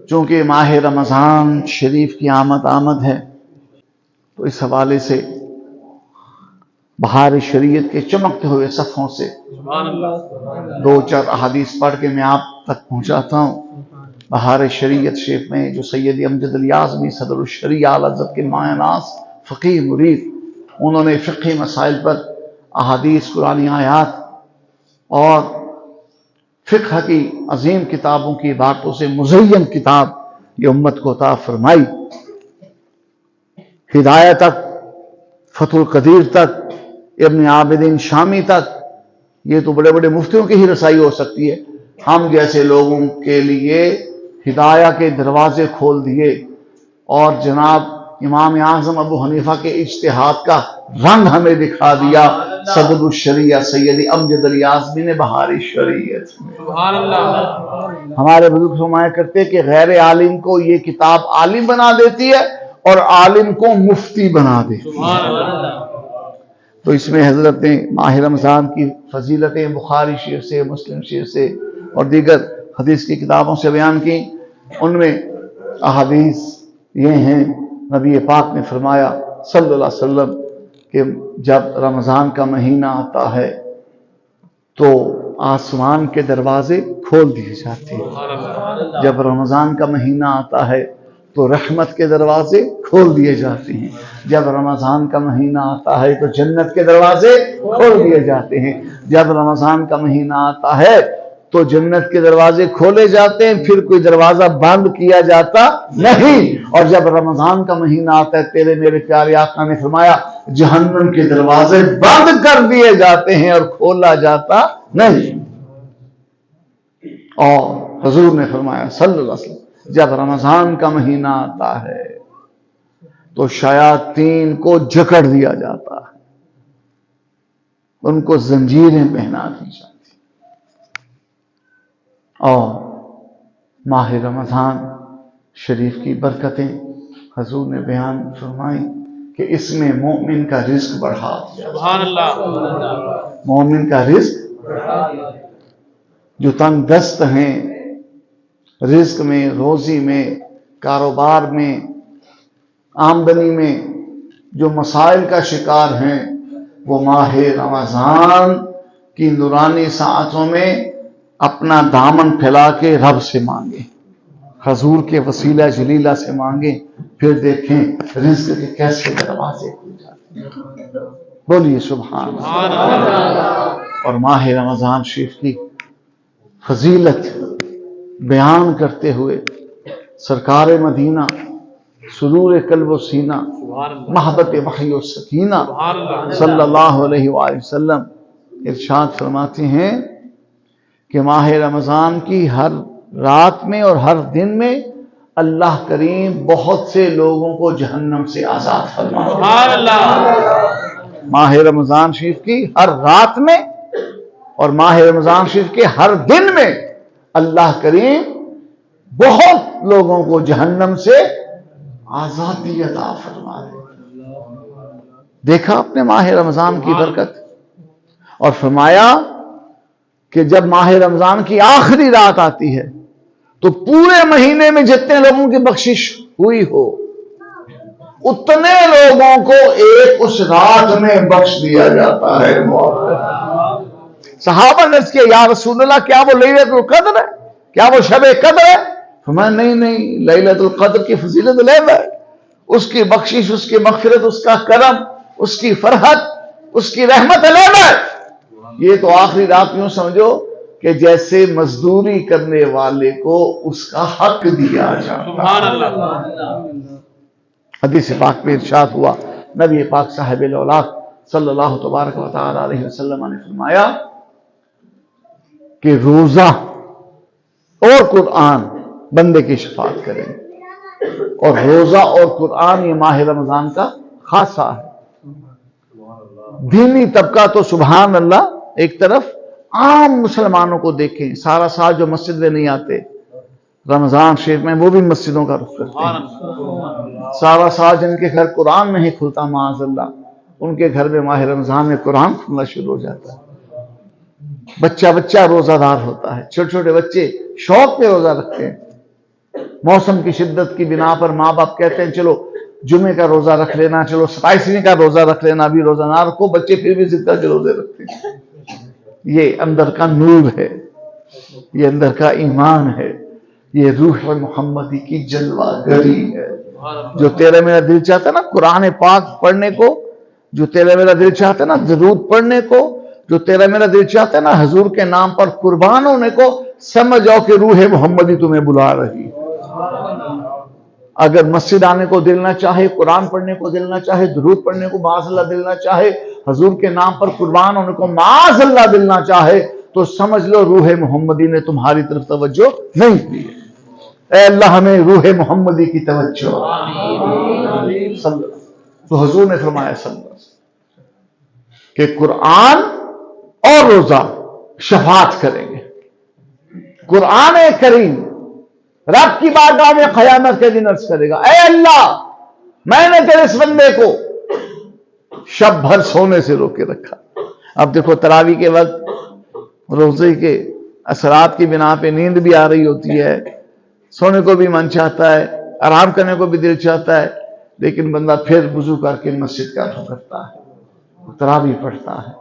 چونکہ ماہ رمضان شریف کی آمد ہے تو اس حوالے سے بہار شریعت کے چمکتے ہوئے صفحوں سے دو چار احادیث پڑھ کے میں آپ تک پہنچاتا ہوں۔ بہار شریعت شریف میں جو سید امجد الیازمی صدر الشریعہ اعلی حضرت کے مایہ ناز فقیہ مرید، انہوں نے فقہی مسائل پر احادیث، قرآنی آیات اور فقہ کی عظیم کتابوں کی باتوں سے مزین کتاب یہ امت کو عطا فرمائی۔ ہدایہ تک، فتح القدیر تک، ابن عابدین شامی تک، یہ تو بڑے بڑے مفتیوں کی ہی رسائی ہو سکتی ہے۔ ہم جیسے لوگوں کے لیے ہدایہ کے دروازے کھول دیے اور جناب امام اعظم ابو حنیفہ کے اجتہاد کا رنگ ہمیں دکھا دیا صدر الشریعہ سید امجد الیازمی نے بہار شریعت میں۔ سبحان اللہ۔ ہمارے بزرگ فرمایا کرتے کہ غیر عالم کو یہ کتاب عالم بنا دیتی ہے اور عالم کو مفتی بنا دیتی ہے۔ سبحان اللہ۔ تو اس میں حضرت نے ماہ رمضان کی فضیلتیں بخاری شریف سے، مسلم شریف سے اور دیگر حدیث کی کتابوں سے بیان کی۔ ان میں احادیث یہ ہیں، نبی پاک نے فرمایا صلی اللہ علیہ وسلم کہ جب رمضان کا مہینہ آتا ہے تو آسمان کے دروازے کھول دیے جاتے ہیں۔ جب رمضان کا مہینہ آتا ہے تو رحمت کے دروازے کھول دیے جاتے ہیں۔ جب رمضان کا مہینہ آتا ہے تو جنت کے دروازے کھول دیے جاتے ہیں۔ جب رمضان کا مہینہ آتا ہے تو جنت کے دروازے کھولے جاتے ہیں، پھر کوئی دروازہ بند کیا جاتا نہیں۔ اور جب رمضان کا مہینہ آتا ہے تیرے میرے پیارے آقا نے فرمایا جہنم کے دروازے بند کر دیے جاتے ہیں اور کھولا جاتا نہیں۔ اور حضور نے فرمایا صلی اللہ علیہ وسلم جب رمضان کا مہینہ آتا ہے تو شیاطین کو جکڑ دیا جاتا ہے، ان کو زنجیریں پہنا دی جاتی۔ اور ماہ رمضان شریف کی برکتیں حضور نے بیان فرمائی کہ اس میں مومن کا رزق بڑھا دیا۔ سبحان اللہ۔ مومن کا رزق جو تنگ دست ہیں رزق میں، روزی میں، کاروبار میں، آمدنی میں، جو مسائل کا شکار ہیں وہ ماہ رمضان کی نورانی ساعتوں میں اپنا دامن پھیلا کے رب سے مانگیں، حضور کے وسیلہ جلیلہ سے مانگیں، پھر دیکھیں رزق کے کیسے دروازے کھل جاتے ہیں۔ بولیے سبحان اللہ۔ اور ماہ رمضان شریف کی فضیلت بیان کرتے ہوئے سرکار مدینہ سرور قلب و سینہ محبت وحی و سکینہ صلی اللہ علیہ وآلہ وسلم ارشاد فرماتے ہیں کہ ماہ رمضان کی ہر رات میں اور ہر دن میں اللہ کریم بہت سے لوگوں کو جہنم سے آزاد فرماتے ہیں۔ سبحان اللہ۔ ماہ رمضان شریف کی ہر رات میں اور ماہ رمضان شریف کے ہر دن میں اللہ کریم بہت لوگوں کو جہنم سے آزادی عطا فرما دے۔ دیکھا اپنے ماہ رمضان کی برکت، اور فرمایا کہ جب ماہ رمضان کی آخری رات آتی ہے تو پورے مہینے میں جتنے لوگوں کی بخشش ہوئی ہو اتنے لوگوں کو ایک اس رات میں بخش دیا جاتا ہے۔ صحابہ نے اس کے یا رسول اللہ کیا وہ لیلۃ القدر ہے؟ کیا وہ شب قدر ہے؟ فرمایا نہیں، لیلۃ القدر کی فضیلت علیحدہ ہے، اس کی بخشش، اس کی مغفرت، اس کا کرم، اس کی فرحت، اس کی رحمت علیحدہ ہے۔ یہ تو آخری رات یوں سمجھو کہ جیسے مزدوری کرنے والے کو اس کا حق دیا جاتا۔ سبحان اللہ۔ حدیث پاک میں ارشاد ہوا، نبی پاک صاحب الاولاد صلی اللہ تبارک و تعالی علیہ وسلم نے فرمایا کہ روزہ اور قرآن بندے کی شفاعت کریں، اور روزہ اور قرآن یہ ماہ رمضان کا خاصہ ہے۔ دینی طبقہ تو سبحان اللہ ایک طرف، عام مسلمانوں کو دیکھیں سارا سال جو مسجد میں نہیں آتے رمضان شریف میں وہ بھی مسجدوں کا رخ کرتے ہیں۔ سارا سال جن کے گھر قرآن نہیں کھلتا معاذ اللہ، ان کے گھر میں ماہ رمضان میں قرآن کھلنا شروع ہو جاتا ہے۔ بچہ روزہ دار ہوتا ہے، چھوٹے چھوٹے بچے شوق پہ روزہ رکھتے ہیں۔ موسم کی شدت کی بنا پر ماں باپ کہتے ہیں چلو جمعے کا روزہ رکھ لینا، چلو 27ویں کا روزہ رکھ لینا، ابھی روزہ نہ رکھو، بچے پھر بھی ضد کر کے روزے رکھتے ہیں۔ یہ اندر کا نور ہے، یہ اندر کا ایمان ہے، یہ روح محمدی کی جلوہ گری ہے۔ جو تیرا میرا دل چاہتا ہے نا قرآن پاک پڑھنے کو، جو تیرا میرا دل چاہتا ہے نا درود پڑھنے کو، جو تیرا میرا دل چاہتا ہے نا حضور کے نام پر قربان ہونے کو، سمجھ جاؤ کہ روح محمدی تمہیں بلا رہی ہے۔ اگر مسجد آنے کو دل نہ چاہے، قرآن پڑھنے کو دل نہ چاہے، درود پڑھنے کو معاذ اللہ دل نہ چاہے، حضور کے نام پر قربان ہونے کو معاذ اللہ دل نہ چاہے، تو سمجھ لو روح محمدی نے تمہاری طرف توجہ نہیں دی ہے۔ اے اللہ ہمیں روح محمدی کی توجہ۔ تو حضور نے فرمایا صلی اللہ علیہ وسلم کہ قرآن اور روزہ شفاعت کریں گے۔ قرآن کریم رب کی بارگاہ میں قیامت کے دن عرض کرے گا، اے اللہ میں نے تیرے اس بندے کو شب بھر سونے سے روکے رکھا۔ اب دیکھو تراویح کے وقت روزے کے اثرات کی بنا پہ نیند بھی آ رہی ہوتی ہے، سونے کو بھی من چاہتا ہے، آرام کرنے کو بھی دل چاہتا ہے، لیکن بندہ پھر وضو کر کے مسجد کا رخ کرتا ہے، تراویح پڑھتا ہے۔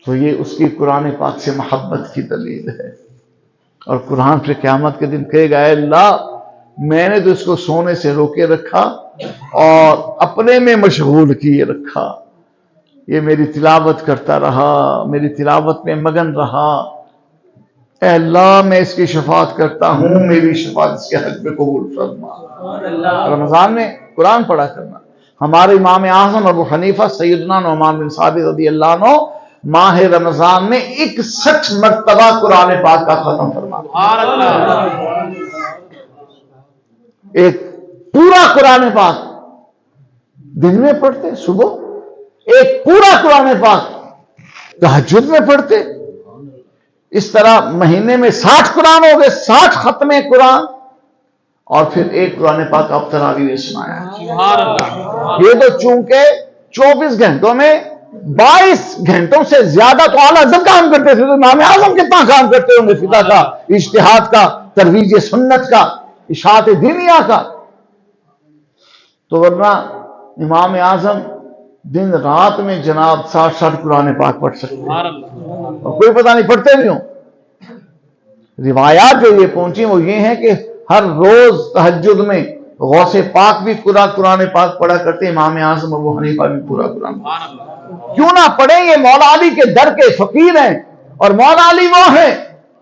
تو یہ اس کی قرآن پاک سے محبت کی دلیل ہے۔ اور قرآن پھر قیامت کے دن کہے گا، اے اللہ میں نے تو اس کو سونے سے روکے رکھا اور اپنے میں مشغول کیے رکھا، یہ میری تلاوت کرتا رہا، میری تلاوت میں مگن رہا، اے اللہ میں اس کی شفاعت کرتا ہوں، میری شفاعت اس کے حق میں قبول فرما۔ رمضان میں قرآن پڑھا کرنا۔ ہمارے امام اعظم ابو حنیفہ سیدنا نعمان بن ثابت رضی اللہ عنہ ماہ رمضان میں 61 مرتبہ قرآن پاک کا ختم فرما، ایک پورا قرآن پاک دن میں پڑھتے، صبح ایک پورا قرآن پاک تہجد میں پڑھتے۔ اس طرح مہینے میں 60 قرآن ہو گئے، 60 ختم قرآن، اور پھر ایک قرآن پاک اب تراویح نے سنایا۔ یہ تو چونکہ 24 گھنٹوں میں 22 گھنٹوں سے زیادہ تو اعلیٰ حضرت کام کرتے تھے، تو امام اعظم کتنا کام کرتے ہوں گے، فقہ کا، اجتہاد کا، ترویج سنت کا، اشاعت دینیہ کا۔ تو ورنہ امام اعظم دن رات میں جناب 60 قرآن پاک پڑھ سکتے ہیں، اور کوئی پتہ نہیں پڑھتے نہیں ہوں۔ روایات جو یہ پہنچی وہ یہ ہیں کہ ہر روز تہجد میں غوث پاک بھی پورا قرآن پاک پڑھا کرتے، امام اعظم ابو حنیفہ بھی پورا قرآن پاک۔ کیوں نہ پڑھیں، یہ مولا علی کے در کے فقیر ہیں، اور مولا علی وہ ہیں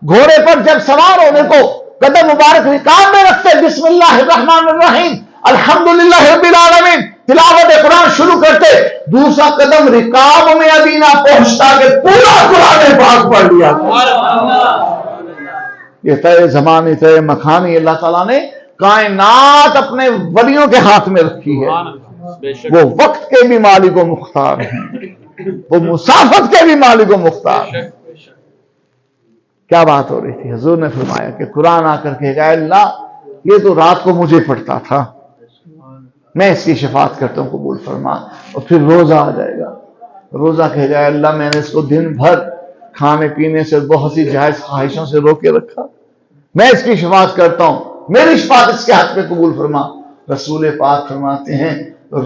گھوڑے پر جب سوار ہونے کو قدم مبارک رکاب میں رکھتے، بسم اللہ الرحمن الرحیم الحمدللہ رب العالمین، تلاوت قرآن شروع کرتے، دوسرا قدم رکاب میں ابھی نہ پہنچتا کہ پورا قرآن پاک پڑھ لیا۔ یہ طے زمانے طے مکانی اللہ تعالیٰ نے کائنات اپنے ولیوں کے ہاتھ میں رکھی ہے۔ وہ وقت کے بھی مالک و مختار ہیں، وہ مسافت کے بھی مالک و مختار ہیں۔ کیا بات ہو رہی تھی؟ حضور نے فرمایا کہ قرآن آ کر کہے گا، اللہ یہ تو رات کو مجھے پڑھتا تھا، میں اس کی شفاعت کرتا ہوں، قبول فرما۔ اور پھر روزہ آ جائے گا، روزہ کہے گا، اللہ میں نے اس کو دن بھر کھانے پینے سے بہت سی جائز خواہشوں سے روکے رکھا، میں اس کی شفاعت کرتا ہوں، میری شفاعت اس کے حق میں قبول فرما۔ رسول پاک فرماتے ہیں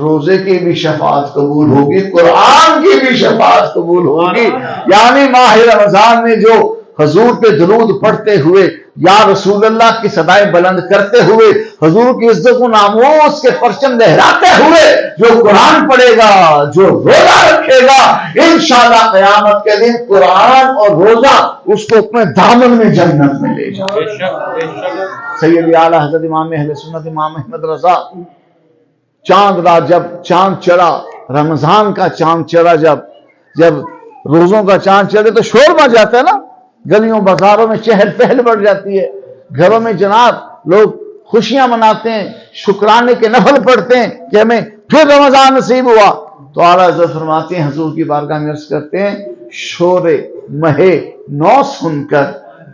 روزے کی بھی شفاعت قبول ہوگی، قرآن کی بھی شفاعت قبول ہوگی۔ یعنی ماہ رمضان میں جو حضور پہ درود پڑھتے ہوئے یا رسول اللہ کی صدائیں بلند کرتے ہوئے حضور کی عزت و ناموس کے پرچم لہراتے ہوئے جو قرآن پڑھے گا، جو روزہ رکھے گا، انشاءاللہ قیامت کے دن قرآن اور روزہ اس کو اپنے دامن میں جنت میں لے جائے۔ سید اعلیٰ حضرت امام اہل سنت امام احمد رضا چاند رات جب چاند چڑھا، رمضان کا چاند چڑھا، جب روزوں کا چاند چڑھے تو شور مچ جاتا ہے نا، گلیوں بازاروں میں چہل پہل بڑھ جاتی ہے، گھروں میں جناب لوگ خوشیاں مناتے ہیں، شکرانے کے نفل پڑھتے ہیں کہ ہمیں پھر رمضان نصیب ہوا۔ تو اعلیٰ حضرت فرماتے ہیں، حضور کی بارگاہ میں عرض کرتے ہیں، شور مہے نو سن کر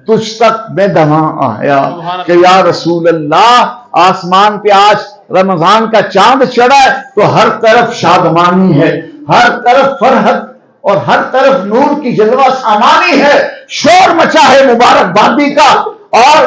تجھ تک میں دماں آیا کہ یا رسول اللہ آسمان پہ آج رمضان کا چاند چڑھا ہے تو ہر طرف شادمانی ہے، ہر طرف فرحت اور ہر طرف نور کی جلوہ سامانی ہے، شور مچا ہے مبارک بادی کا، اور